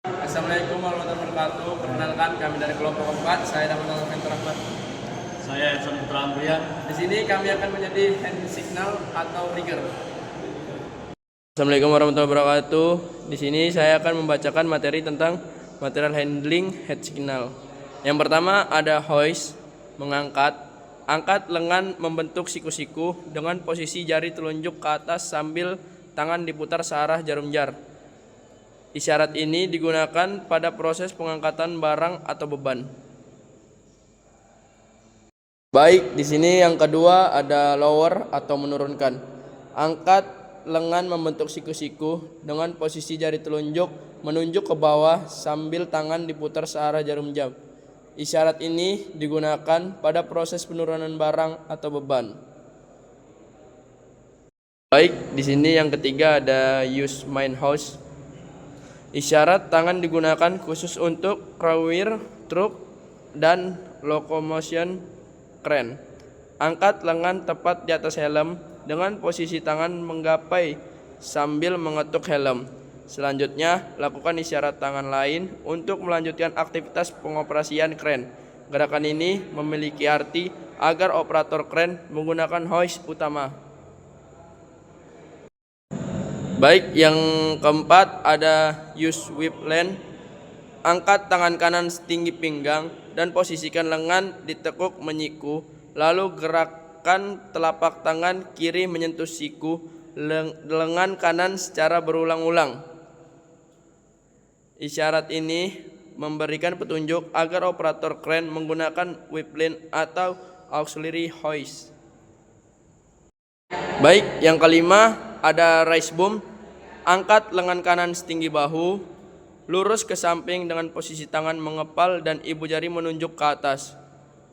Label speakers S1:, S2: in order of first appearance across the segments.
S1: Assalamualaikum warahmatullahi wabarakatuh. Perkenalkan kami dari kelompok 4. Saya dapat nama Mentor Ahmad.
S2: Saya Edson Putra Amrian.
S1: Di sini kami akan menjadi hand signal atau trigger. Assalamualaikum warahmatullahi wabarakatuh. Di sini saya akan membacakan materi tentang material handling head signal. Yang pertama ada hoist, mengangkat. Angkat lengan membentuk siku-siku dengan posisi jari telunjuk ke atas sambil tangan diputar searah jarum jar. Isyarat ini digunakan pada proses pengangkatan barang atau beban. Baik, di sini yang kedua ada lower atau menurunkan. Angkat lengan membentuk siku-siku dengan posisi jari telunjuk menunjuk ke bawah sambil tangan diputar searah jarum jam. Isyarat ini digunakan pada proses penurunan barang atau beban. Baik, di sini yang ketiga ada use main house. Isyarat tangan digunakan khusus untuk carrier, truk, dan locomotion crane. Angkat lengan tepat di atas helm dengan posisi tangan menggapai sambil mengetuk helm. Selanjutnya, lakukan isyarat tangan lain untuk melanjutkan aktivitas pengoperasian kren. Gerakan ini memiliki arti agar operator kren menggunakan hoist utama. Baik, yang keempat ada use whip land. Angkat tangan kanan setinggi pinggang dan posisikan lengan ditekuk menyiku, lalu gerakan telapak tangan kiri menyentuh siku lengan kanan secara berulang-ulang. Isyarat ini memberikan petunjuk agar operator kren menggunakan whip land atau auxiliary hoist. Baik, yang kelima ada raise boom. Angkat lengan kanan setinggi bahu, lurus ke samping dengan posisi tangan mengepal dan ibu jari menunjuk ke atas.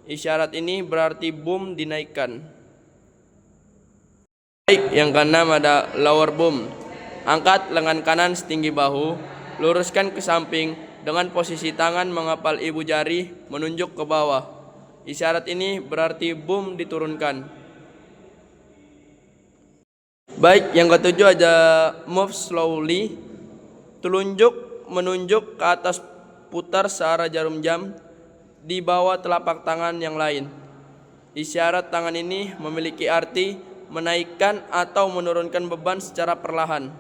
S1: Isyarat ini berarti boom dinaikkan. Baik, yang keenam ada lower boom. Angkat lengan kanan setinggi bahu, luruskan ke samping dengan posisi tangan mengepal ibu jari menunjuk ke bawah. Isyarat ini berarti boom diturunkan. Baik, yang ketujuh ada move slowly. Telunjuk menunjuk ke atas putar searah jarum jam di bawah telapak tangan yang lain. Isyarat tangan ini memiliki arti menaikkan atau menurunkan beban secara perlahan.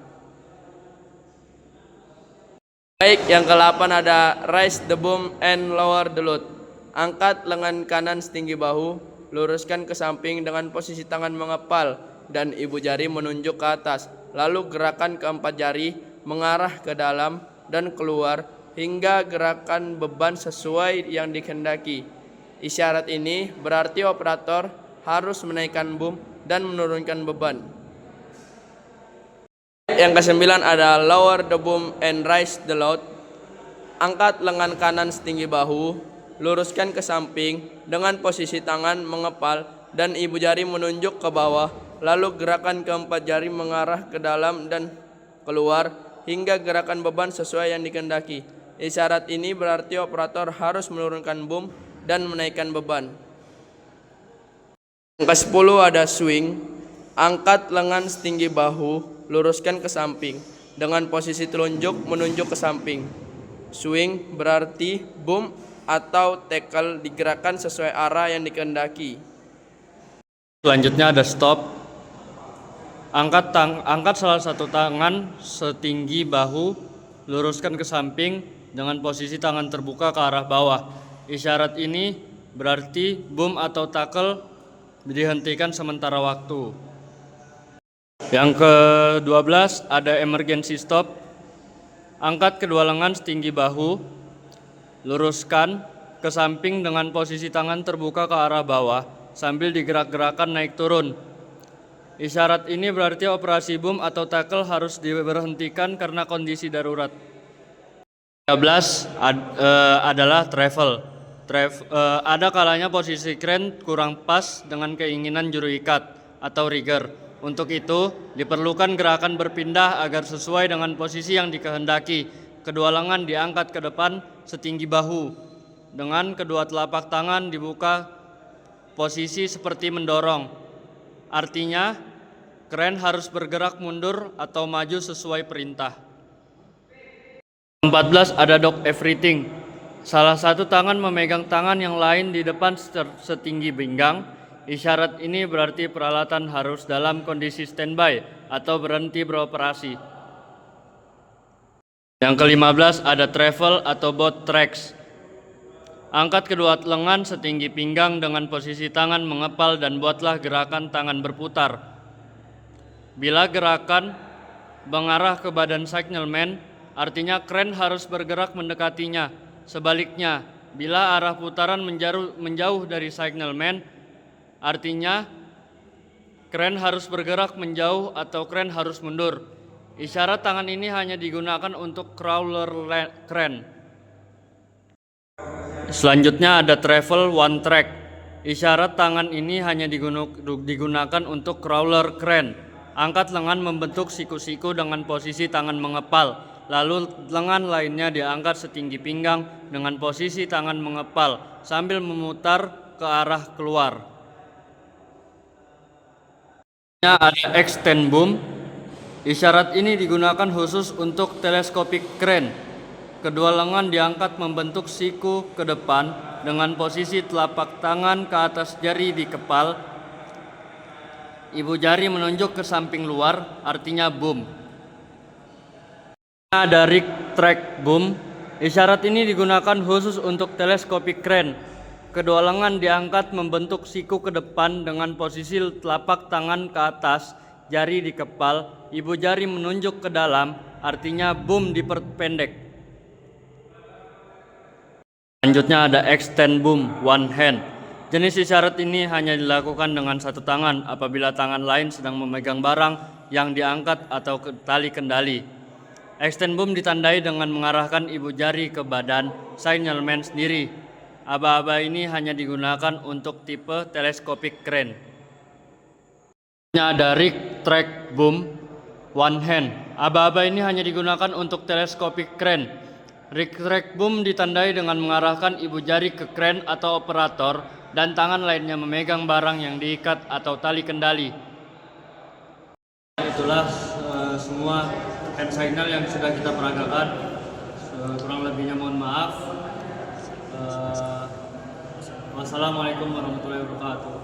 S1: Baik, yang ke-8 ada raise the boom and lower the load. Angkat lengan kanan setinggi bahu, luruskan ke samping dengan posisi tangan mengepal dan ibu jari menunjuk ke atas. Lalu gerakan keempat jari mengarah ke dalam dan keluar hingga gerakan beban sesuai yang dikehendaki. Isyarat ini berarti operator harus menaikkan boom dan menurunkan beban. Yang ke-9 ada lower the boom and raise the load. Angkat lengan kanan setinggi bahu, luruskan ke samping dengan posisi tangan mengepal dan ibu jari menunjuk ke bawah. Lalu gerakan keempat jari mengarah ke dalam dan keluar hingga gerakan beban sesuai yang dikehendaki. Isyarat ini berarti operator harus menurunkan boom dan menaikkan beban. Yang ke-10 ada swing. Angkat lengan setinggi bahu, luruskan ke samping dengan posisi telunjuk menunjuk ke samping. Swing berarti boom atau tackle digerakkan sesuai arah yang dikehendaki.
S2: Selanjutnya ada stop. Angkat salah satu tangan setinggi bahu, luruskan ke samping dengan posisi tangan terbuka ke arah bawah. Isyarat ini berarti boom atau tackle dihentikan sementara waktu. Yang ke-12 ada emergency stop. Angkat kedua lengan setinggi bahu, luruskan ke samping dengan posisi tangan terbuka ke arah bawah sambil digerak-gerakan naik turun. Isyarat ini berarti operasi boom atau tackle harus diberhentikan karena kondisi darurat. 13 adalah travel. Ada kalanya posisi kren kurang pas dengan keinginan juru ikat atau rigger. Untuk itu, diperlukan gerakan berpindah agar sesuai dengan posisi yang dikehendaki. Kedua lengan diangkat ke depan setinggi bahu. Dengan kedua telapak tangan dibuka posisi seperti mendorong. Artinya, kren harus bergerak mundur atau maju sesuai perintah. 14 ada dock everything. Salah satu tangan memegang tangan yang lain di depan setinggi pinggang. Isyarat ini berarti peralatan harus dalam kondisi standby atau berhenti beroperasi. Yang ke-15 ada travel atau boat tracks. Angkat kedua lengan setinggi pinggang dengan posisi tangan mengepal dan buatlah gerakan tangan berputar. Bila gerakan mengarah ke badan signalman, artinya kren harus bergerak mendekatinya. Sebaliknya, bila arah putaran menjauh dari signalman, artinya kren harus bergerak menjauh atau kren harus mundur. Isyarat tangan ini hanya digunakan untuk crawler kren. Selanjutnya ada travel one track. Isyarat tangan ini hanya digunakan untuk crawler kren. Angkat lengan membentuk siku-siku dengan posisi tangan mengepal, lalu lengan lainnya diangkat setinggi pinggang dengan posisi tangan mengepal sambil memutar ke arah keluar. Ada extend boom. Isyarat ini digunakan khusus untuk teleskopik crane. Kedua lengan diangkat membentuk siku ke depan dengan posisi telapak tangan ke atas jari di kepal. Ibu jari menunjuk ke samping luar, artinya boom. Ada rig track boom. Isyarat ini digunakan khusus untuk teleskopik crane. Kedua lengan diangkat membentuk siku ke depan dengan posisi telapak tangan ke atas, jari di kepal, ibu jari menunjuk ke dalam, artinya boom diperpendek. Selanjutnya ada extend boom one hand. Jenis isyarat ini hanya dilakukan dengan satu tangan apabila tangan lain sedang memegang barang yang diangkat atau tali kendali. Extend boom ditandai dengan mengarahkan ibu jari ke badan signalman sendiri. Aba-aba ini hanya digunakan untuk tipe teleskopik crane. Ada rig track boom one hand. Aba-aba ini hanya digunakan untuk teleskopik crane. Rig track boom ditandai dengan mengarahkan ibu jari ke crane atau operator dan tangan lainnya memegang barang yang diikat atau tali kendali. Itulah semua hand signal yang sudah kita peragakan. Kurang lebihnya mohon maaf. Wassalamualaikum warahmatullahi wabarakatuh.